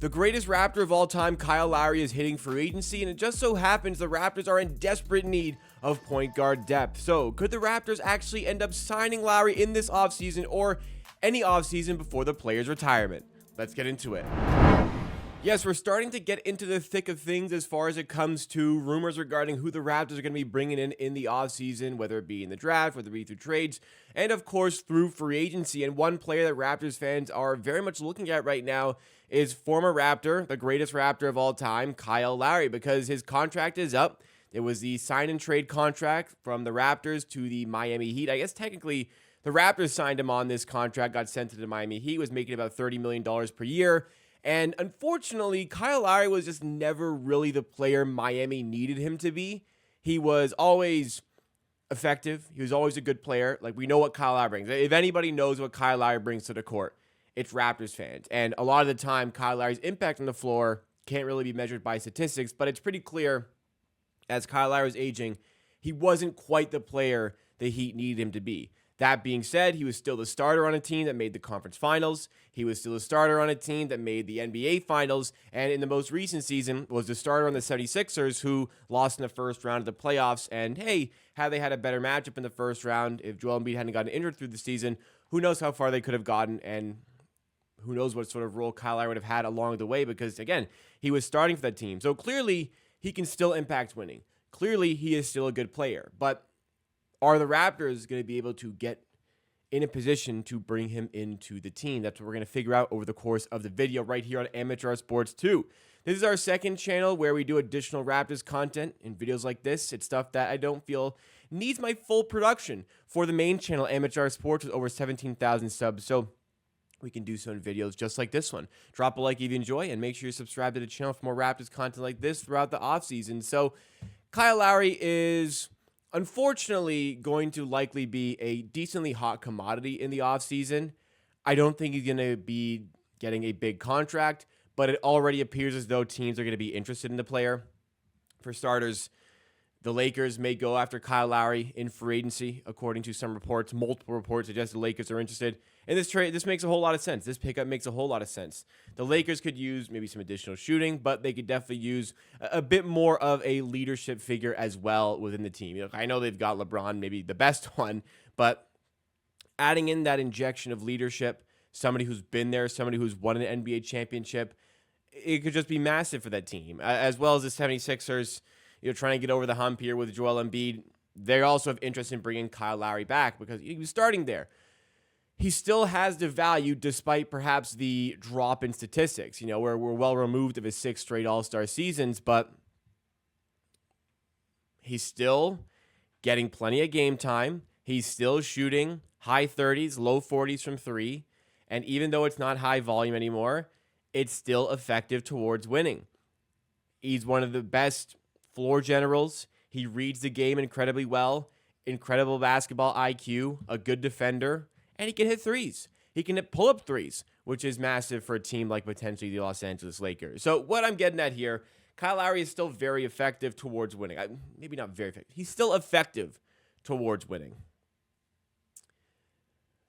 The greatest Raptor of all time, Kyle Lowry, is hitting free agency, and it just so happens the Raptors are in desperate need of point guard depth. So, could the Raptors actually end up signing Lowry in this offseason or any offseason before the player's retirement? Let's get into it. Yes, we're starting to get into the thick of things as far as it comes to rumors regarding who the Raptors are going to be bringing in the offseason, whether it be in the draft, whether it be through trades, and of course through free agency. And one player that Raptors fans are very much looking at right now is former Raptor, the greatest Raptor of all time, Kyle Lowry, because his contract is up. It was the sign and trade contract from the Raptors to the Miami Heat. I guess technically the Raptors signed him on this contract, got sent to the Miami Heat, was making about $30 million per year. And unfortunately, Kyle Lowry was just never really the player Miami needed him to be. He was always effective. He was always a good player. Like, we know what Kyle Lowry brings. If anybody knows what Kyle Lowry brings to the court, it's Raptors fans. And a lot of the time, Kyle Lowry's impact on the floor can't really be measured by statistics, but it's pretty clear as Kyle Lowry was aging, he wasn't quite the player the Heat needed him to be. That being said, he was still the starter on a team that made the conference finals. He was still a starter on a team that made the NBA finals. And in the most recent season, was the starter on the 76ers, who lost in the first round of the playoffs. And hey, had they had a better matchup in the first round, if Joel Embiid hadn't gotten injured through the season, who knows how far they could have gotten, and who knows what sort of role Kyle Lowry would have had along the way, because again, he was starting for that team. So clearly, he can still impact winning. Clearly, he is still a good player. But are the Raptors going to be able to get in a position to bring him into the team? That's what we're going to figure out over the course of the video right here on Amateur Sports 2. This is our second channel where we do additional Raptors content and videos like this. It's stuff that I don't feel needs my full production for the main channel, Amateur Sports, with over 17,000 subs. So we can do some videos just like this one. Drop a like if you enjoy, and make sure you subscribe to the channel for more Raptors content like this throughout the offseason. So Kyle Lowry is unfortunately going to likely be a decently hot commodity in the offseason. I don't think he's going to be getting a big contract, but it already appears as though teams are going to be interested in the player. For starters, the Lakers may go after Kyle Lowry in free agency, according to some reports. Multiple reports suggest the Lakers are interested in this trade. This makes a whole lot of sense. This pickup makes a whole lot of sense. The Lakers could use maybe some additional shooting, but they could definitely use a bit more of a leadership figure as well within the team. You know, I know they've got LeBron, maybe the best one, but adding in that injection of leadership, somebody who's been there, somebody who's won an NBA championship, it could just be massive for that team. As well as the 76ers, trying to get over the hump here with Joel Embiid. They also have interest in bringing Kyle Lowry back because he was starting there. He still has the value despite perhaps the drop in statistics. We're well removed of his 6 straight All-Star seasons, but he's still getting plenty of game time. He's still shooting high 30s, low 40s from 3. And even though it's not high volume anymore, it's still effective towards winning. He's one of the best floor generals. He reads the game incredibly well. Incredible basketball IQ, a good defender, and he can hit threes. He can hit pull-up threes, which is massive for a team like potentially the Los Angeles Lakers. So what I'm getting at here, Kyle Lowry is still very effective towards winning. Maybe not very effective. He's still effective towards winning.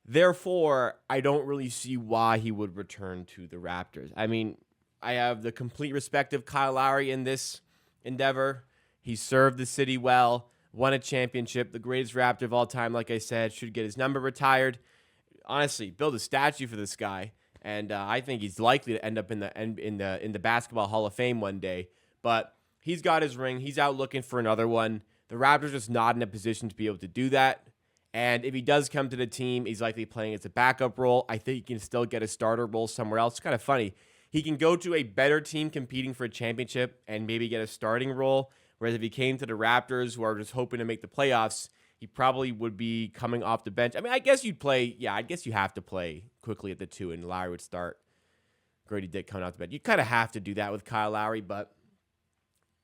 Therefore, I don't really see why he would return to the Raptors. I mean, I have the complete respect of Kyle Lowry in this endeavor. He served the city well, won a championship, the greatest Raptor of all time, like I said, should get his number retired. Honestly, build a statue for this guy, and I think he's likely to end up in the Basketball Hall of Fame one day. But he's got his ring. He's out looking for another one. The Raptors are just not in a position to be able to do that. And if he does come to the team, he's likely playing as a backup role. I think he can still get a starter role somewhere else. It's kind of funny. He can go to a better team competing for a championship and maybe get a starting role. Whereas if he came to the Raptors, who are just hoping to make the playoffs, he probably would be coming off the bench. I mean, I guess you'd play. Yeah, I guess you have to play quickly at the 2, and Lowry would start. Grady Dick coming off the bench. You kind of have to do that with Kyle Lowry, but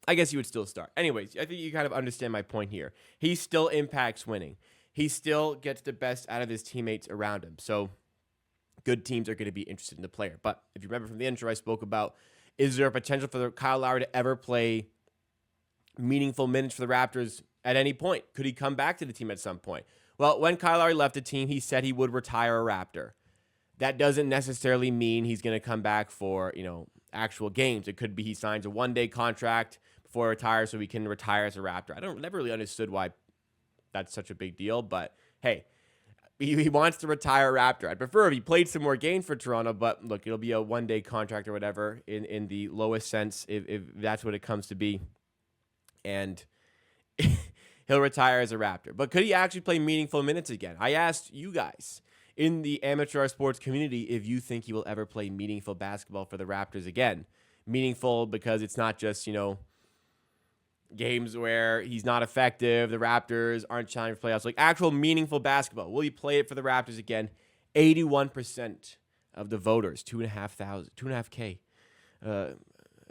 I guess you would still start. Anyways, I think you kind of understand my point here. He still impacts winning. He still gets the best out of his teammates around him. So good teams are going to be interested in the player. But if you remember from the intro, I spoke about, is there a potential for Kyle Lowry to ever play meaningful minutes for the Raptors at any point? Could he come back to the team at some point? Well, when Kyle Lowry left the team, he said he would retire a Raptor. That doesn't necessarily mean he's going to come back for, actual games. It could be he signs a one-day contract before he retires so he can retire as a Raptor. Never really understood why that's such a big deal, but hey, he wants to retire a Raptor. I'd prefer if he played some more games for Toronto, but look, it'll be a one-day contract or whatever in the lowest sense, if that's what it comes to be. And he'll retire as a Raptor. But could he actually play meaningful minutes again? I asked you guys in the amateur sports community if you think he will ever play meaningful basketball for the Raptors again. Meaningful because it's not just, games where he's not effective, the Raptors aren't challenging for playoffs, like actual meaningful basketball. Will he play it for the Raptors again? 81% of the voters, 2.5K. A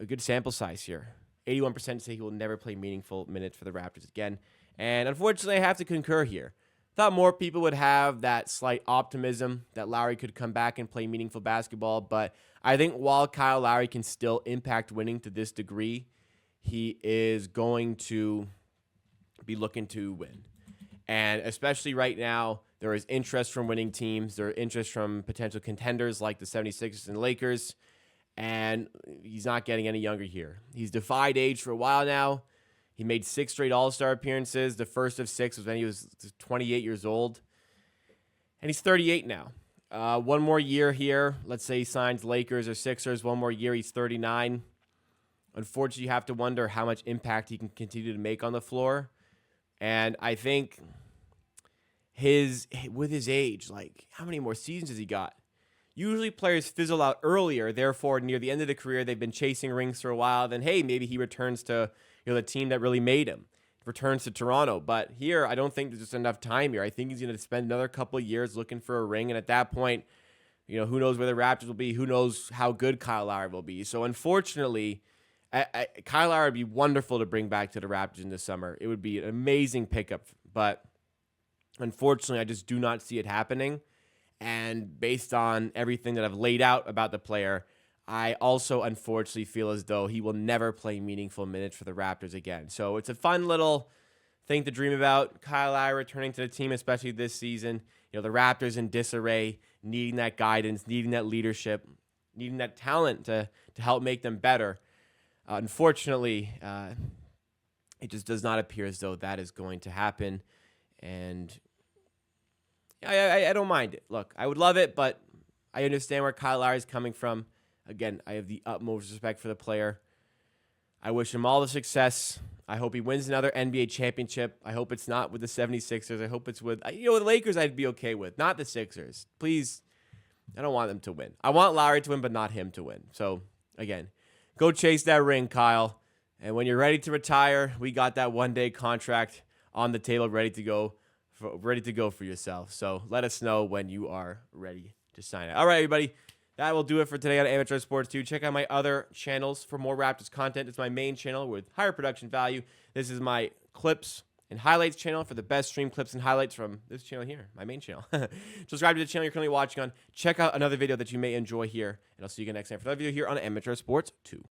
good sample size here. 81% say he will never play meaningful minutes for the Raptors again. And unfortunately, I have to concur here. Thought more people would have that slight optimism that Lowry could come back and play meaningful basketball, but I think while Kyle Lowry can still impact winning to this degree, he is going to be looking to win. And especially right now, there is interest from winning teams. There is interest from potential contenders like the 76ers and Lakers. And he's not getting any younger here. He's defied age for a while now. He made 6 straight All-Star appearances. The first of 6 was when he was 28 years old. And he's 38 now. One more year here. Let's say he signs Lakers or Sixers. One more year, he's 39. Unfortunately, you have to wonder how much impact he can continue to make on the floor. And I think with his age, like, how many more seasons has he got? Usually players fizzle out earlier, therefore near the end of the career, they've been chasing rings for a while. Then, hey, maybe he returns to the team that really made him, returns to Toronto. But here, I don't think there's just enough time here. I think he's going to spend another couple of years looking for a ring. And at that point, who knows where the Raptors will be? Who knows how good Kyle Lowry will be? So unfortunately, Kyle Lowry would be wonderful to bring back to the Raptors in the summer. It would be an amazing pickup. But unfortunately, I just do not see it happening. And based on everything that I've laid out about the player, I also unfortunately feel as though he will never play meaningful minutes for the Raptors again. So it's a fun little thing to dream about. Kyle Lowry returning to the team, especially this season. The Raptors in disarray, needing that guidance, needing that leadership, needing that talent to help make them better. Unfortunately, it just does not appear as though that is going to happen. And I don't mind it. Look, I would love it, but I understand where Kyle Lowry is coming from. Again, I have the utmost respect for the player. I wish him all the success. I hope he wins another NBA championship. I hope it's not with the 76ers. I hope it's with, the Lakers I'd be okay with, not the Sixers. Please, I don't want them to win. I want Lowry to win, but not him to win. So, again, go chase that ring, Kyle. And when you're ready to retire, we got that one-day contract on the table ready to go for yourself. So let us know when you are ready to sign it. All right, everybody. That will do it for today on Amateur Sports 2. Check out my other channels for more Raptors content. It's my main channel with higher production value. This is my clips and highlights channel for the best stream clips and highlights from this channel here, my main channel. Subscribe to the channel you're currently watching on. Check out another video that you may enjoy here, and I'll see you again next time for another video here on Amateur Sports 2.